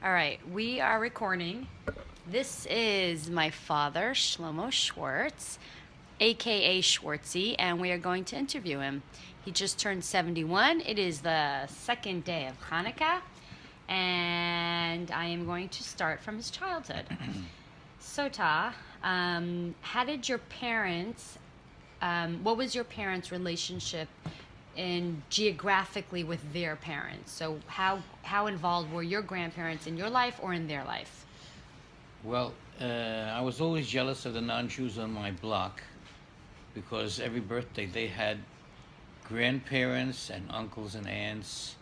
All right, we are recording. This is my father, Shlomo Schwartz, aka Schwartzie, and we are going to interview him. He just turned 71. It is the second day of Hanukkah, and I am going to start from his childhood. Sota, how did your parents, what was your parents' relationship in geographically with their parents? So how involved were your grandparents in your life or in their life? Well, I was always jealous of the non-Jews on my block because every birthday they had grandparents and uncles and aunts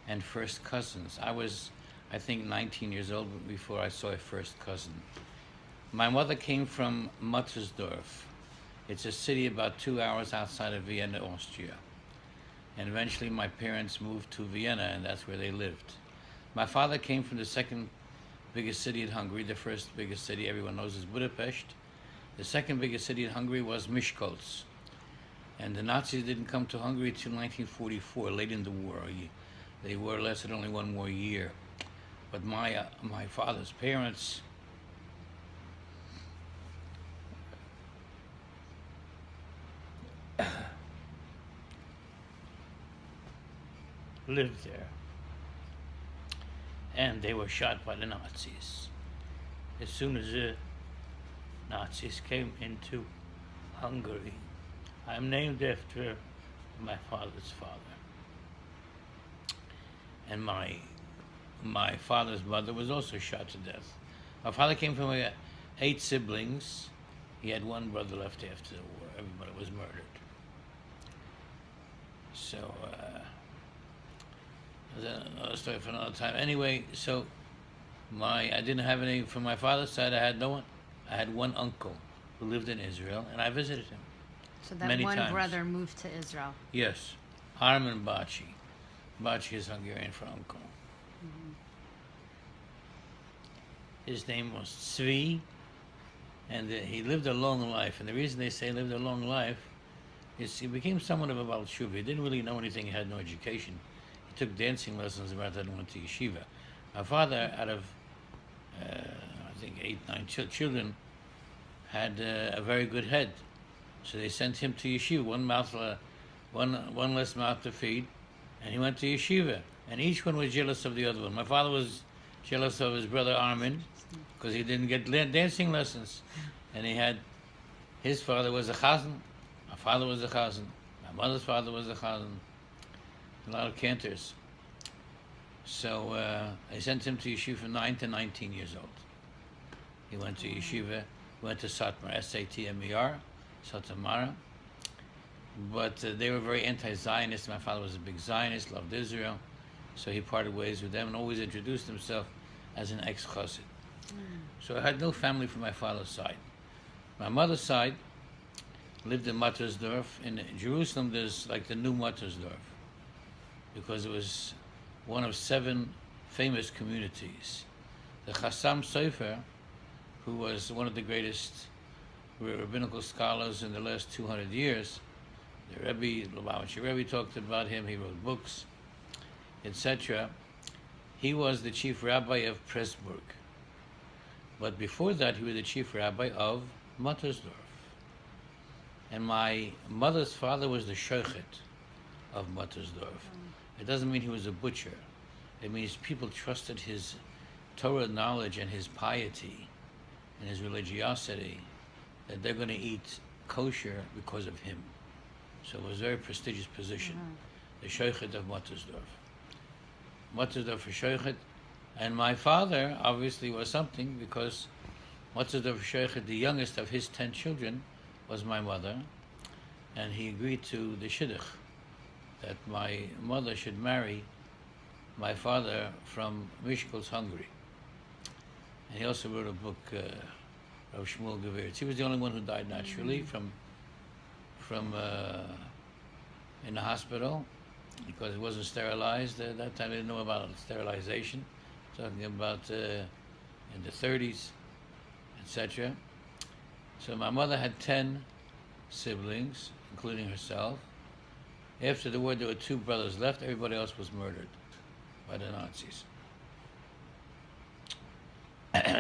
and first cousins. I was, I think, 19 years old before I saw a first cousin. My mother came from Muttersdorf. It's a city about 2 hours outside of Vienna, Austria. And eventually my parents moved to Vienna, and that's where they lived. My father came from the second biggest city in Hungary. The first biggest city everyone knows is Budapest. The second biggest city in Hungary was Miskolc. And the Nazis didn't come to Hungary till 1944, late in the war. They war lasted only one more year. But my father's parents lived there. And they were shot by the Nazis. As soon as the Nazis came into Hungary, I'm named after my father's father. And my father's mother was also shot to death. My father came from 8 siblings. He had one brother left after the war. Everybody was murdered. So, that's another story for another time. Anyway, so I didn't have any from my father's side. I had no one. I had one uncle who lived in Israel, and I visited him So that many one times. brother moved to Israel. Yes, Armin Baci. Baci is Hungarian for uncle. His name was Tzvi, and he lived a long life. And the reason they say he lived a long life is he became somewhat of a Baal Tshuva. He didn't really know anything. He had no education. He took dancing lessons about that and went to yeshiva. My father, out of I think 8, 9 children, had a very good head. So they sent him to yeshiva, one less mouth to feed, and he went to yeshiva. And each one was jealous of the other one. My father was jealous of his brother Armin because he didn't get dancing lessons. And his father was a chazan, my father was a chazan, my mother's father was a chazan, a lot of cantors. So I sent him to yeshiva from 9 to 19 years old. He went to yeshiva, went to Satmar, S-A-T-M-E-R, Satamara. But they were very anti-Zionist. My father was a big Zionist, loved Israel. So he parted ways with them and always introduced himself as an ex-chassid. So I had no family from my father's side. My mother's side lived in Muttersdorf. In Jerusalem, there's like the new Muttersdorf, because it was one of 7 famous communities. The Chassam Sofer, who was one of the greatest rabbinical scholars in the last 200 years, the Rebbe, Lubavitcher Rebbe talked about him, he wrote books, etc. He was the chief rabbi of Pressburg. But before that, he was the chief rabbi of Muttersdorf. And my mother's father was the shochet of Muttersdorf. It doesn't mean he was a butcher. It means people trusted his Torah knowledge and his piety and his religiosity, that they're going to eat kosher because of him. So it was a very prestigious position, the shochet of Muttersdorf. Muttersdorf for shochet. And my father obviously was something, because Muttersdorf shochet, the youngest of his 10 children, was my mother, and he agreed to the shidduch that my mother should marry my father from Miskolc, Hungary. And he also wrote a book, Rav Shmuel Gewirtz. He was the only one who died naturally from in the hospital, because he wasn't sterilized. At that time, they didn't know about sterilization. Talking about in the 30s, etc. So my mother had 10 siblings, including herself. After the war, there were 2 brothers left. Everybody else was murdered by the Nazis.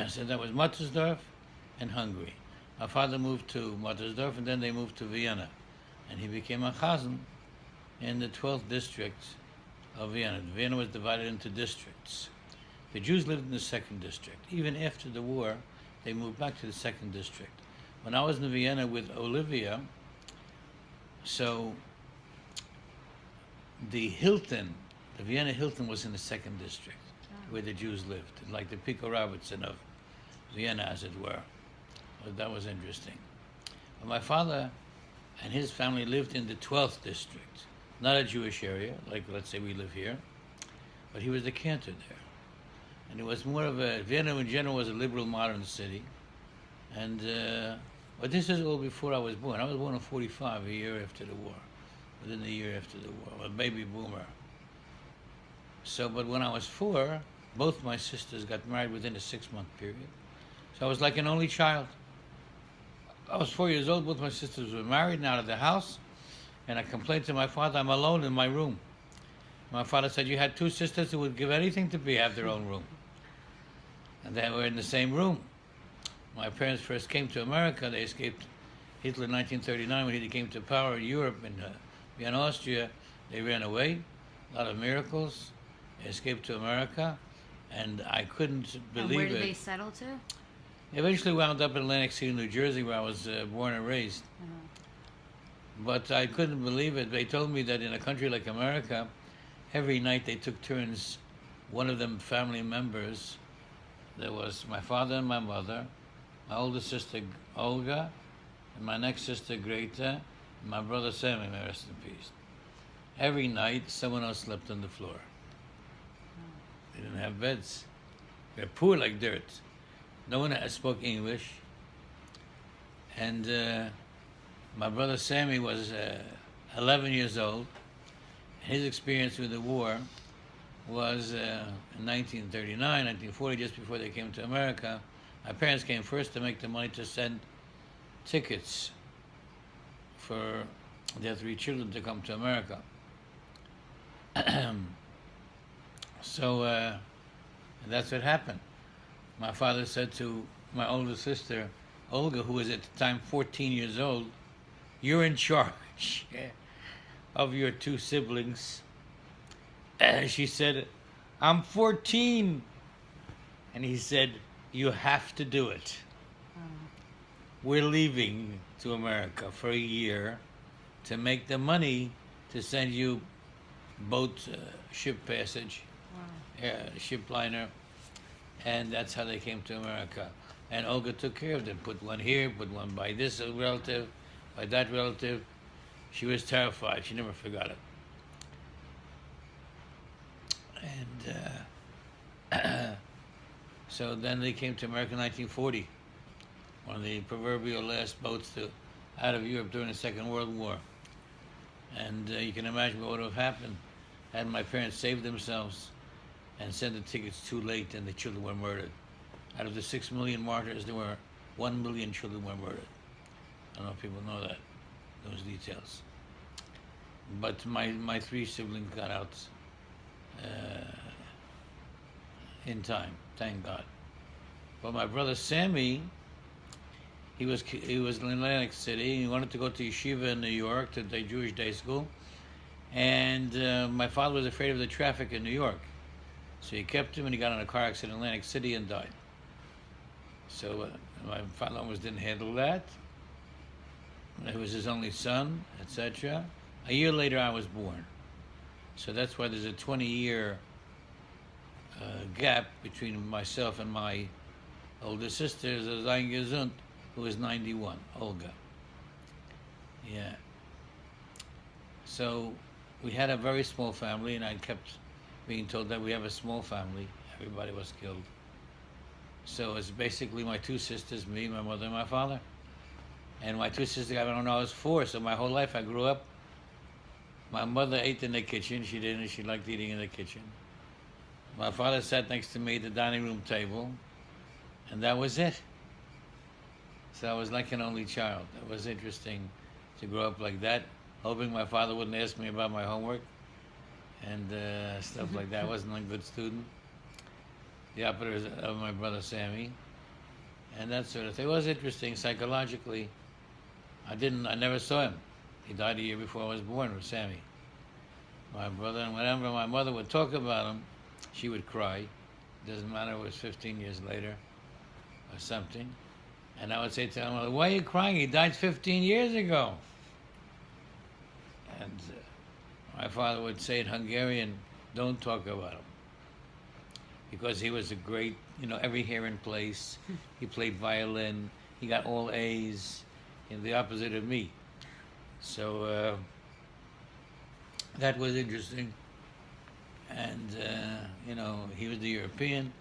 So that was Mattersdorf and Hungary. My father moved to Mattersdorf, and then they moved to Vienna, and he became a chazan in the 12th district of Vienna. Vienna was divided into districts. The Jews lived in the second district. Even after the war, they moved back to the second district. When I was in Vienna with Olivia, so the Hilton, the Vienna Hilton was in the second district, where the Jews lived, like the Pico Robertson of Vienna, as it were. But that was interesting. But my father and his family lived in the 12th district, not a Jewish area, like let's say we live here, but he was the cantor there. And it was more of a, Vienna in general was a liberal modern city. And, but this is all before I was born. I was born in 45, a year after the war, within the year after the war, a baby boomer. So, but when I was 4, both my sisters got married within a 6-month period. So I was like an only child. I was 4 years old, both my sisters were married and out of the house. And I complained to my father, I'm alone in my room. My father said, you had 2 sisters who would give anything to have their own room. And they were in the same room. My parents first came to America. They escaped Hitler in 1939 when he came to power in Europe, in Vienna, Austria. They ran away, a lot of miracles. They escaped to America, and I couldn't believe it. And where did they settle to? Eventually wound up in Atlantic City, New Jersey, where I was born and raised. But I couldn't believe it. They told me that in a country like America, every night they took turns. One of them family members, there was my father and my mother, my older sister Olga, and my next sister Greta, and my brother Sammy, may rest in peace. Every night someone else slept on the floor. They didn't have beds. They're poor like dirt. No one spoke English. And my brother Sammy was 11 years old. His experience with the war was in 1939, 1940, just before they came to America. My parents came first to make the money to send tickets for their 3 children to come to America. So that's what happened. My father said to my older sister, Olga, who was at the time 14 years old, you're in charge of your 2 siblings. She said, I'm 14. And he said, you have to do it. We're leaving to America for a year to make the money to send you boat ship passage, ship liner, and that's how they came to America. And Olga took care of them, put one here, put one by this relative, by that relative. She was terrified. She never forgot it. And so then they came to America in 1940, one of the proverbial last boats out of Europe during the Second World War. And you can imagine what would have happened had my parents saved themselves and sent the tickets too late and the children were murdered. Out of the 6 million martyrs, there were 1 million children were murdered. I don't know if people know that, those details. But my 3 siblings got out in time, thank God. But my brother Sammy, he was in Atlantic City. He wanted to go to yeshiva in New York, to the Jewish day school. And my father was afraid of the traffic in New York. So he kept him, and he got in a car accident in Atlantic City and died. So my father almost didn't handle that. He was his only son, etc. A year later, I was born. So that's why there's a 20-year gap between myself and my older sister, Zayn Gesund, who is 91, Olga. Yeah. So we had a very small family, and I kept being told that we have a small family. Everybody was killed. So it's basically my 2 sisters, me, my mother, and my father. And my 2 sisters, I don't know, I was 4, so my whole life I grew up. My mother ate in the kitchen. She didn't. She liked eating in the kitchen. My father sat next to me at the dining room table, and that was it. So I was like an only child. It was interesting to grow up like that, hoping my father wouldn't ask me about my homework and stuff like that. I wasn't a good student. The opposite of my brother Sammy. and that sort of thing. It was interesting psychologically. I never saw him. He died a year before I was born with Sammy, my brother. And whenever my mother would talk about him, she would cry. Doesn't matter if it was 15 years later or something. And I would say to her, "Why are you crying? He died 15 years ago." And my father would say in Hungarian, "Don't talk about him," because he was a great, every hair in place. He played violin. He got all A's, the opposite of me. So that was interesting. And, he was the European.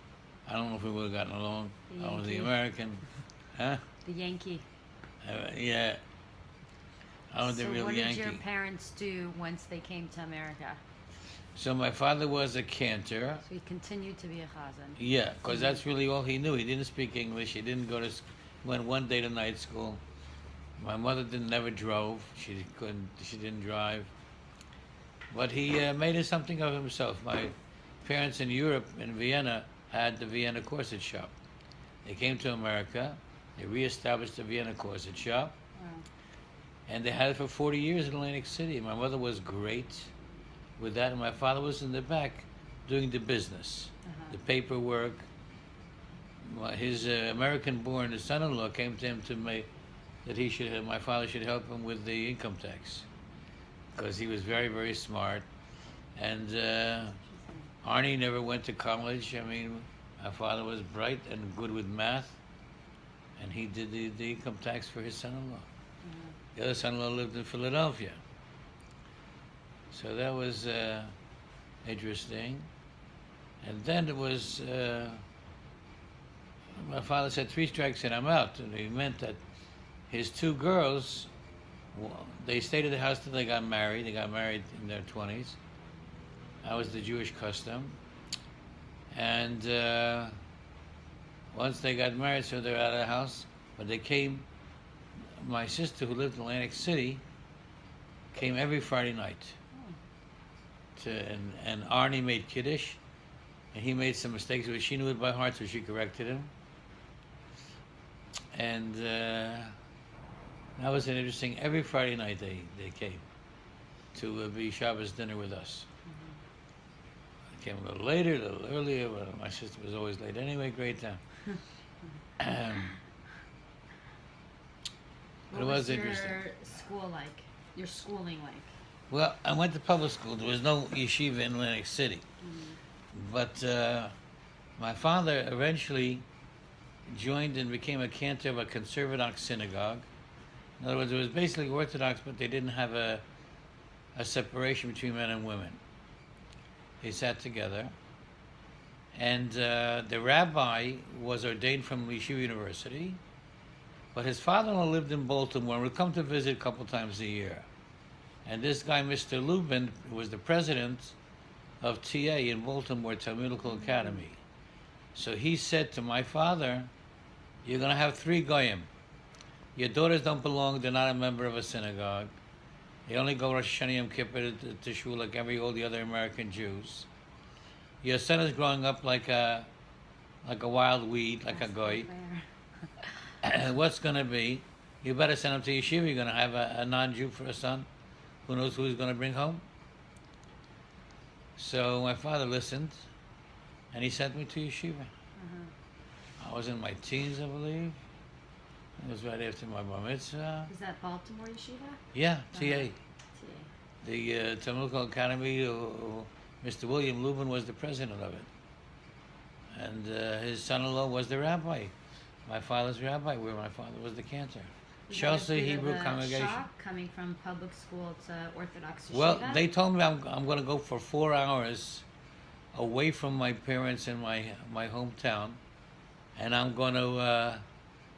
I don't know if we would have gotten along. I was the American. Huh? The Yankee. Yeah. I was the real So Yankee. what did your parents do once they came to America? So my father was a cantor. So he continued to be a chazan. Yeah, because that's really all he knew. He didn't speak English. He didn't go to went one day to night school. My mother never drove. She didn't drive. But he made something of himself. My parents in Europe, in Vienna, had the Vienna corset shop. They came to America. They reestablished the Vienna corset shop. Wow. And they had it for 40 years in Atlantic City. My mother was great with that, and my father was in the back doing the business, the paperwork. His American-born son-in-law came to him to make that my father should help him with the income tax, because he was very, very smart. And Arnie never went to college. I mean, my father was bright and good with math, and he did the income tax for his son-in-law. The other son-in-law lived in Philadelphia. So that was interesting. And then it was, my father said, 3 strikes and I'm out. And he meant that his 2 girls, they stayed at the house till they got married. They got married in their 20s. That was the Jewish custom. And once they got married, so they're out of the house. But they came, my sister who lived in Atlantic City, came every Friday night. And Arnie made Kiddush, and he made some mistakes, but she knew it by heart, so she corrected him. And that was an interesting, every Friday night they came to be Shabbos dinner with us. They came a little later, a little earlier, but my sister was always late anyway, great time. But it was interesting. What was your school like? Your schooling like? Well, I went to public school. There was no yeshiva in Atlantic City. But my father eventually joined and became a cantor of a conservative synagogue. In other words, it was basically Orthodox, but they didn't have a separation between men and women. They sat together. And the rabbi was ordained from Yeshiva University, but his father-in-law lived in Baltimore and would come to visit a couple times a year. And this guy, Mr. Lubin, was the president of TA in Baltimore, Talmudical Academy. So he said to my father, "You're going to have 3 goyim. Your daughters don't belong. They're not a member of a synagogue. They only go Rosh Hashanah Yom Kippur to shul like all the other American Jews. Your son is growing up like a wild weed, like a goy. What's going to be? You better send him to yeshiva. You're going to have a non-Jew for a son. Who knows who he's going to bring home?" So my father listened, and he sent me to yeshiva. I was in my teens, I believe. It was right after my bar mitzvah. Is that Baltimore Yeshiva? Yeah, TA. TA. The Talmudical Academy, Mr. William Lubin was the president of it. And his son-in-law was the rabbi, my father's rabbi, where my father was the cantor. Chelsea Hebrew Congregation. Shock coming from public school to Orthodox Yeshiva? Well, they told me I'm going to go for 4 hours away from my parents in my hometown, and I'm going to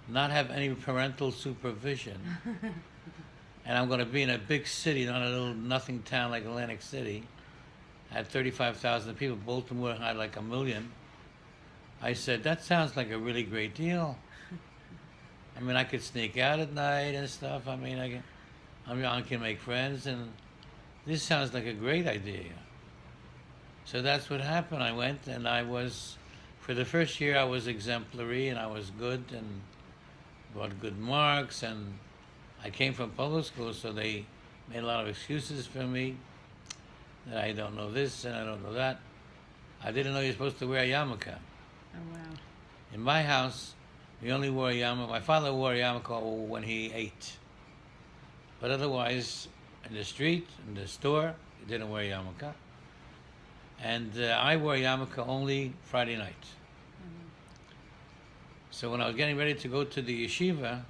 not have any parental supervision. And I'm going to be in a big city, not a little nothing town like Atlantic City. Had 35,000 people. Baltimore had like 1 million. I said, that sounds like a really great deal. I mean, I could sneak out at night and stuff. I mean, I can make friends, and this sounds like a great idea. So that's what happened. I went, and I was For the first year, I was exemplary and I was good and got good marks. And I came from public school, so they made a lot of excuses for me that I don't know this and I don't know that. I didn't know you're supposed to wear a yarmulke. Oh, wow. In my house, we only wore a yarmulke. My father wore a yarmulke when he ate. But otherwise, in the street, in the store, he didn't wear a yarmulke. And I wore a yarmulke only Friday night. So when I was getting ready to go to the yeshiva,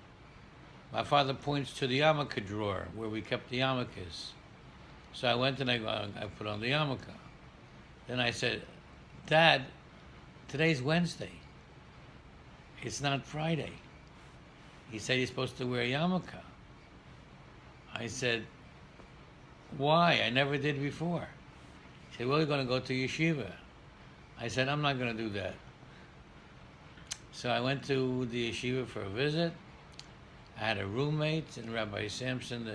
my father points to the yarmulke drawer where we kept the yarmulkes. So I went and I put on the yarmulke. Then I said, Dad, today's Wednesday. It's not Friday. He said he's supposed to wear a yarmulke. I said, why? I never did before. He said, well, you're going to go to yeshiva. I said, I'm not going to do that. So I went to the yeshiva for a visit. I had a roommate in Rabbi Sampson,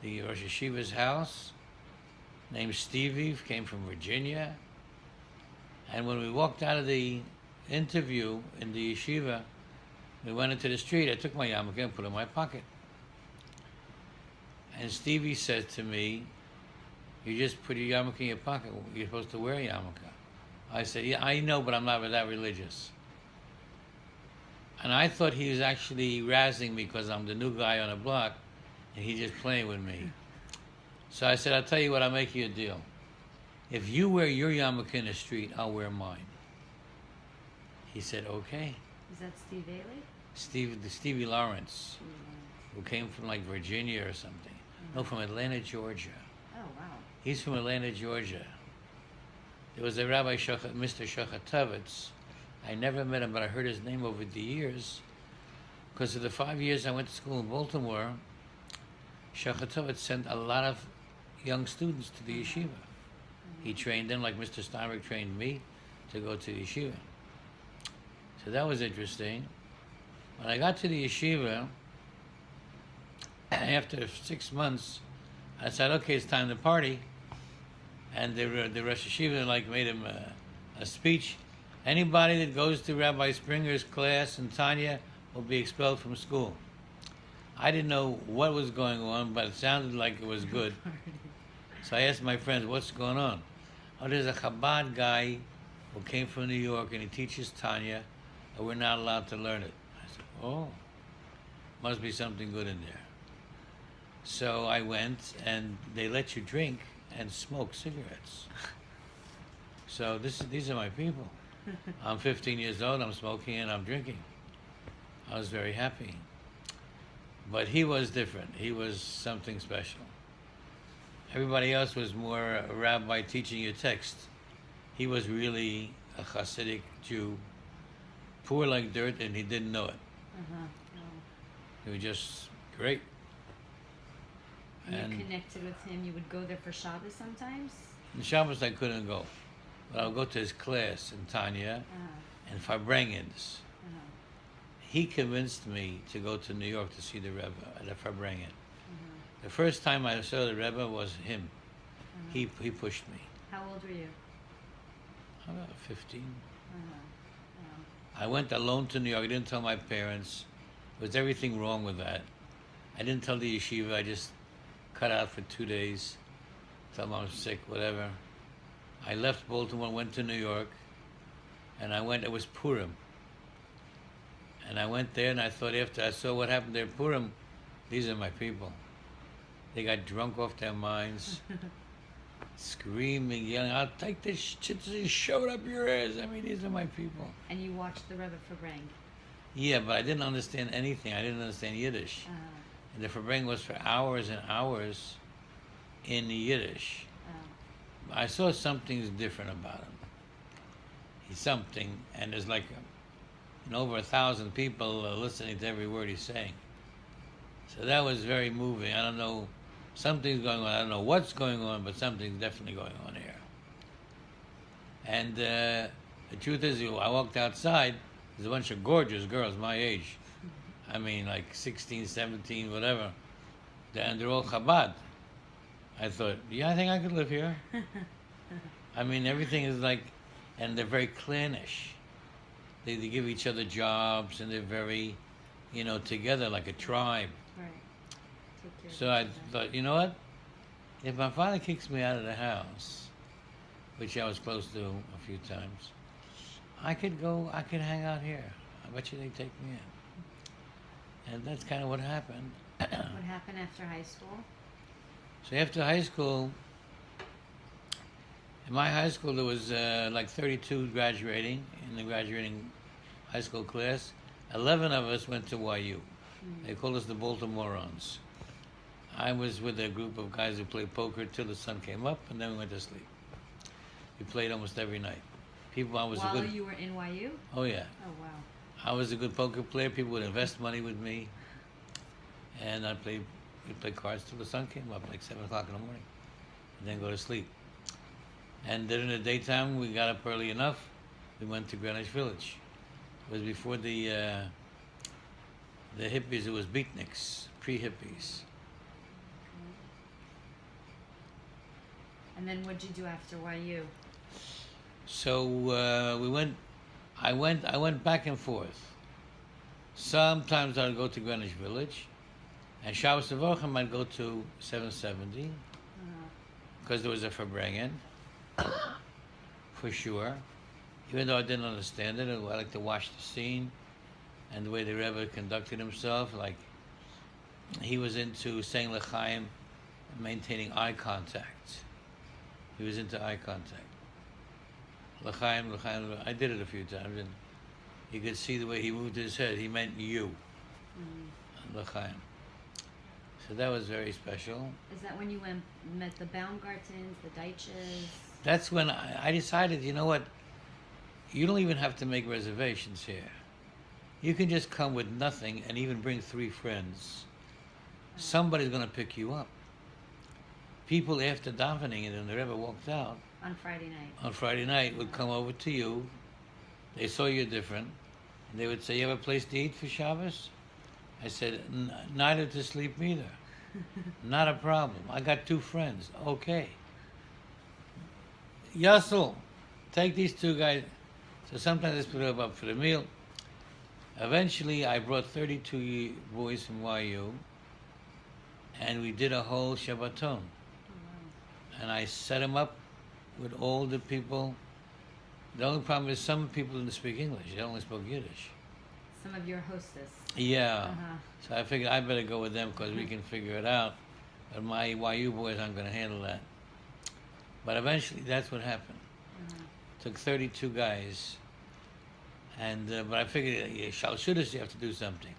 the Rosh Yeshiva's house, named Stevie, came from Virginia. And when we walked out of the interview in the yeshiva, we went into the street. I took my yarmulke and put it in my pocket. And Stevie said to me, you just put your yarmulke in your pocket. You're supposed to wear a yarmulke. I said, yeah, I know, but I'm not that religious. And I thought he was actually razzing me because I'm the new guy on the block, and he's just playing with me. So I said, I'll tell you what, I'll make you a deal. If you wear your yarmulke in the street, I'll wear mine. He said, okay. Is that Steve Ailey? Stevie Lawrence, who came from like Virginia or something. No, from Atlanta, Georgia. Oh, wow. He's from Atlanta, Georgia. There was a Rabbi, Mr. Shachatovitz. I never met him, but I heard his name over the years. Because of the 5 years I went to school in Baltimore, Shachatovitz sent a lot of young students to the yeshiva. He trained them like Mr. Steinberg trained me to go to the yeshiva. So that was interesting. When I got to the yeshiva, after 6 months, I said, okay, it's time to party. And the Rosh Yeshiva made him a speech. Anybody that goes to Rabbi Springer's class in Tanya will be expelled from school. I didn't know what was going on, but it sounded like it was good. So I asked my friends, what's going on? Oh, there's a Chabad guy who came from New York and he teaches Tanya, and we're not allowed to learn it. I said, oh, must be something good in there. So I went, and they let you drink and smoke cigarettes. So these are my people. I'm 15 years old, I'm smoking and I'm drinking. I was very happy. But he was different. He was something special. Everybody else was more a rabbi teaching you text. He was really a Hasidic Jew, poor like dirt, and he didn't know it. He was just great. And you connected with him. You would go there for Shabbos sometimes? In Shabbos I couldn't go. But I would go to his class in Tanya and Farbrengens. He convinced me to go to New York to see the Rebbe at the Farbrengen. The first time I saw the Rebbe was him. He pushed me. How old were you? About 15. I went alone to New York. I didn't tell my parents. There was everything wrong with that. I didn't tell the yeshiva. I just cut out for 2 days. Tell them I was sick, whatever. I left Baltimore, went to New York, and it was Purim. And I went there and I thought after I saw what happened there Purim, these are my people. They got drunk off their minds, screaming, yelling, I'll take this shit and shove it up your ass. I mean, these are my people. And you watched the Rebbe Farbreng? Yeah, but I didn't understand anything. I didn't understand Yiddish. And the Farbreng was for hours and hours in Yiddish. I saw something's different about him. He's something, and there's like over 1,000 people listening to every word he's saying. So that was very moving. I don't know, something's going on. I don't know what's going on, but something's definitely going on here. And the truth is, I walked outside, there's a bunch of gorgeous girls my age. I mean, like 16, 17, whatever. And they're all Chabad. I thought, yeah, I think I could live here. I mean, everything is like, and they're very clannish. they give each other jobs, and they're very, together like a tribe. Right. Take care So of I each other. thought, you know what? If my father kicks me out of the house, which I was close to a few times, I could hang out here. I bet you they take me in. And that's kind of what happened. What happened after high school? So after high school, in my high school, there was like 32 graduating in the graduating high school class. 11 of us went to YU. They called us the Baltimoreans. I was with a group of guys who played poker till the sun came up, and then we went to sleep. We played almost every night. I was While a good. you were in YU? Oh yeah, Oh, wow. I was a good poker player. People would invest money with me, and we'd play cards till the sun came up, like 7 o'clock in the morning, and then go to sleep. And during the daytime, we got up early enough. We went to Greenwich Village. It was before the hippies. It was beatniks, pre-hippies. And then what'd you do after YU? So we went. I went back and forth. Sometimes I'd go to Greenwich Village, and Shabbos Tzavochem I'd go to 770 because there was a Farbrengen, for sure. Even though I didn't understand it, I like to watch the scene and the way the Rebbe conducted himself. Like he was into saying l'chaim and maintaining eye contact. He was into eye contact. L'chaim, l'chaim. I did it a few times, and you could see the way he moved his head. He meant you, l'chaim. So that was very special. Is that when you met the Baumgartens, the Deitches? That's when I decided, you know what? You don't even have to make reservations here. You can just come with nothing and even bring 3 friends. Somebody's going to pick you up. People after davening and the Rebbe walked out On Friday night would come over to you. They saw you're different, and they would say, "You have a place to eat for Shabbos?" I said, "Neither to sleep either." Not a problem. I got 2 friends. Okay. Yassel, take these 2 guys. So sometimes they split up for the meal. Eventually, I brought 32 boys from YU, and we did a whole Shabbaton. And I set them up with all the people. The only problem is some people didn't speak English. They only spoke Yiddish. Some of your hostess. Yeah. So I figured I better go with them because we can figure it out. But my YU boys aren't going to handle that. But eventually, that's what happened. Took 32 guys. And but I figured, Shalshudas, you have to do something.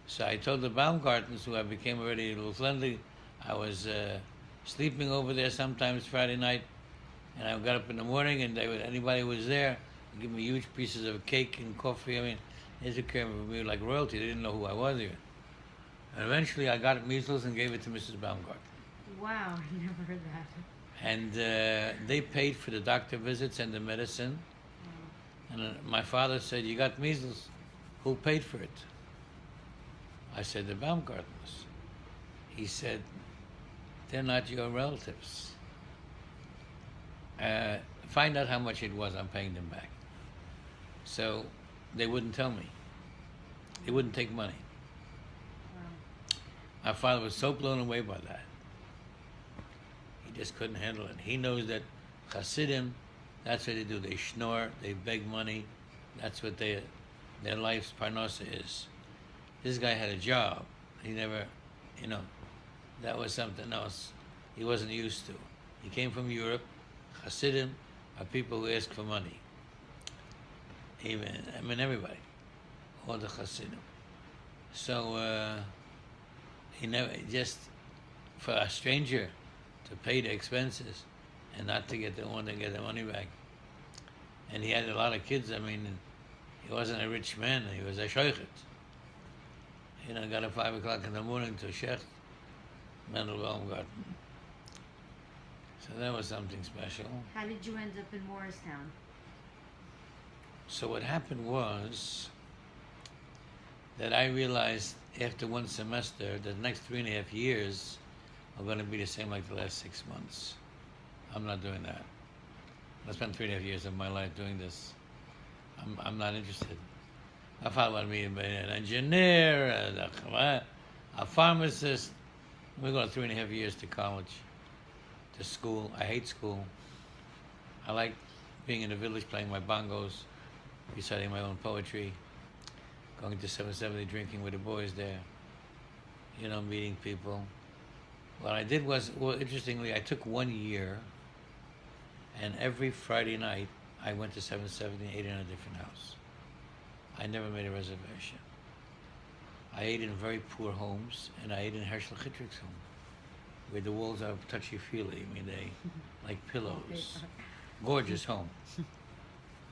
So I told the Baumgartens, who I became already a little friendly, I was sleeping over there sometimes Friday night, and I got up in the morning, and anybody who was there would give me huge pieces of cake and coffee. I mean, they took care of me like royalty. They didn't know who I was even. And eventually, I got measles and gave it to Mrs. Baumgarten. Wow, I never heard that. And they paid for the doctor visits and the medicine. And my father said, "You got measles. Who paid for it?" I said, "The Baumgartens." He said, "They're not your relatives. Find out how much it was. I'm paying them back." So they wouldn't tell me. They wouldn't take money. Wow. My father was so blown away by that. He just couldn't handle it. He knows that Hasidim, that's what they do. They schnorr, they beg money. That's what their life's parnasa is. This guy had a job. He never, that was something else he wasn't used to. He came from Europe. Hasidim are people who ask for money. Everybody, all the Hasidim. So he never, just for a stranger to pay the expenses and not to get their money back. And he had a lot of kids. He wasn't a rich man. He was a shoichet. Got up 5 o'clock in the morning to Shecht, Mendel Baumgarten. So that was something special. How did you end up in Morristown? So what happened was that I realized after one semester that the next 3.5 years are going to be the same like the last 6 months. I'm not doing that. I spent 3.5 years of my life doing this. I'm not interested. My father wanted me to be an engineer, a pharmacist. We go 3.5 years to college, to school. I hate school. I like being in the village, playing my bongos, reciting my own poetry, going to 770, drinking with the boys there, meeting people. What I did was, well, interestingly, I took 1 year, and every Friday night, I went to 770 and ate in a different house. I never made a reservation. I ate in very poor homes, and I ate in Herschel Chittrick's home, where the walls are touchy-feely. I mean, they like pillows. Gorgeous home. It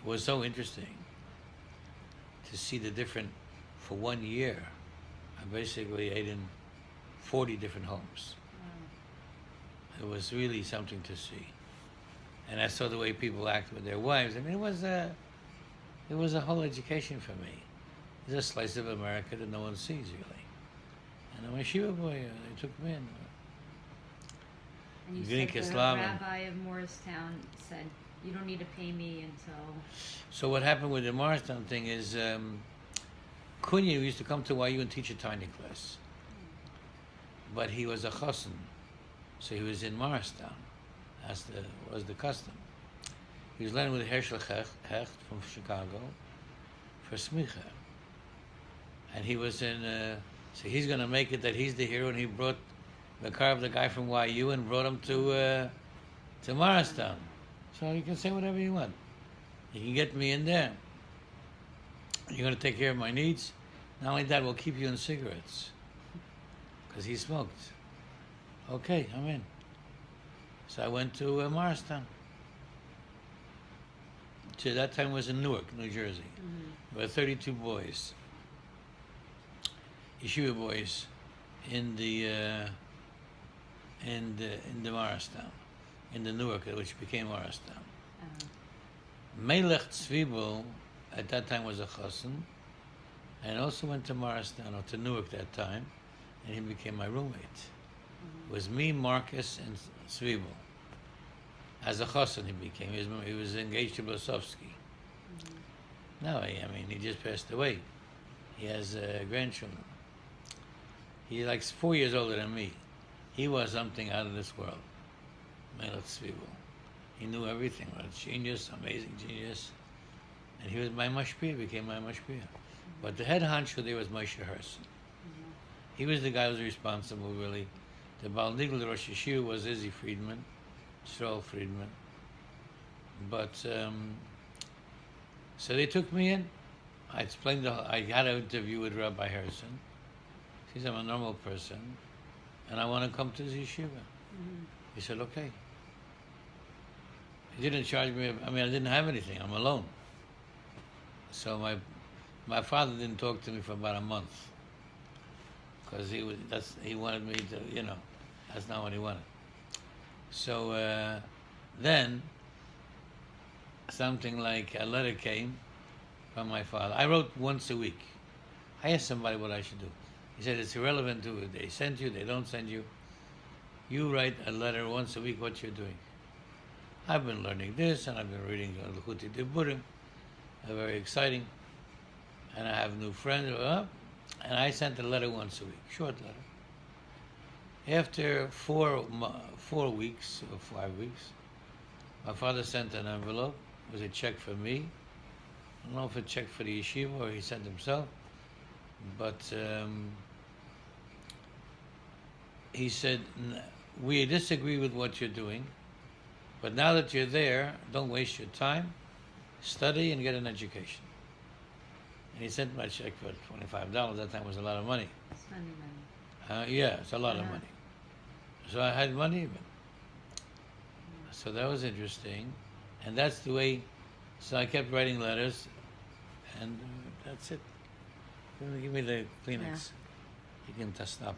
was so interesting to see the different, for 1 year, I basically ate in 40 different homes. It was really something to see. And I saw the way people act with their wives. I mean, it was a whole education for me. It's a slice of America that no one sees, really. And I'm a Yeshiva boy. They took me in. And you Greek said the Islam and- rabbi of Morristown said, you don't need to pay me until... So what happened with the Morristown thing is, Kunya used to come to YU and teach a tiny class. But he was a chassan, so he was in Morristown. Was the custom. He was learning with Herschel Hecht from Chicago for smicha. And he was in, so he's going to make it that he's the hero, and he brought the car of the guy from YU and brought him to Morristown. So you can say whatever you want. You can get me in there. You're going to take care of my needs. Not only that, we'll keep you in cigarettes. Because he smoked. Okay, I'm in. So I went to Morristown. So that time was in Newark, New Jersey. There were 32 boys, Yeshiva boys, in the Morristown, in the Newark, which became Morristown. Melech Tzvibel at that time was a chassan, and also went to Morristown, or to Newark that time, and he became my roommate. It was me, Marcus, and Tzvibel. As a chassan he became. He was engaged to Blosovsky. No, I mean, he just passed away. He has grandchildren. He's like 4 years older than me. He was something out of this world. Melech Tzvibel. He knew everything. A genius, amazing genius. And he was my mashpia, became my mashpia. But the head honcho there was Moshe Herson. He was the guy who was responsible, really. The Baal Nigel, the Rosh Yeshiva, was Izzy Friedman, Stroll Friedman. But, so they took me in. I explained, I had an interview with Rabbi Harrison. He said, I'm a normal person, and I want to come to the yeshiva. He said, okay. He didn't charge me, I mean, I didn't have anything, I'm alone. So my father didn't talk to me for about a month, because he wanted me to, that's not what he wanted. So then, something like a letter came from my father. I wrote once a week. I asked somebody what I should do. He said, it's irrelevant to it. They send you, they don't send you. You write a letter once a week, what you're doing. I've been learning this, and I've been reading L'chuti Diburim. Very exciting. And I have new friends. And I sent a letter once a week, short letter. After 4 weeks or 5 weeks, my father sent an envelope. It was a check for me. I don't know if it's a check for the yeshiva or he sent himself. But he said, we disagree with what you're doing, but now that you're there, don't waste your time. Study and get an education. And he sent my check for $25. That time was a lot of money. Spending money. Yeah, it's a lot of money. So I had money. So that was interesting. And that's the way, so I kept writing letters, and that's it. Give me the Kleenex. You can stop.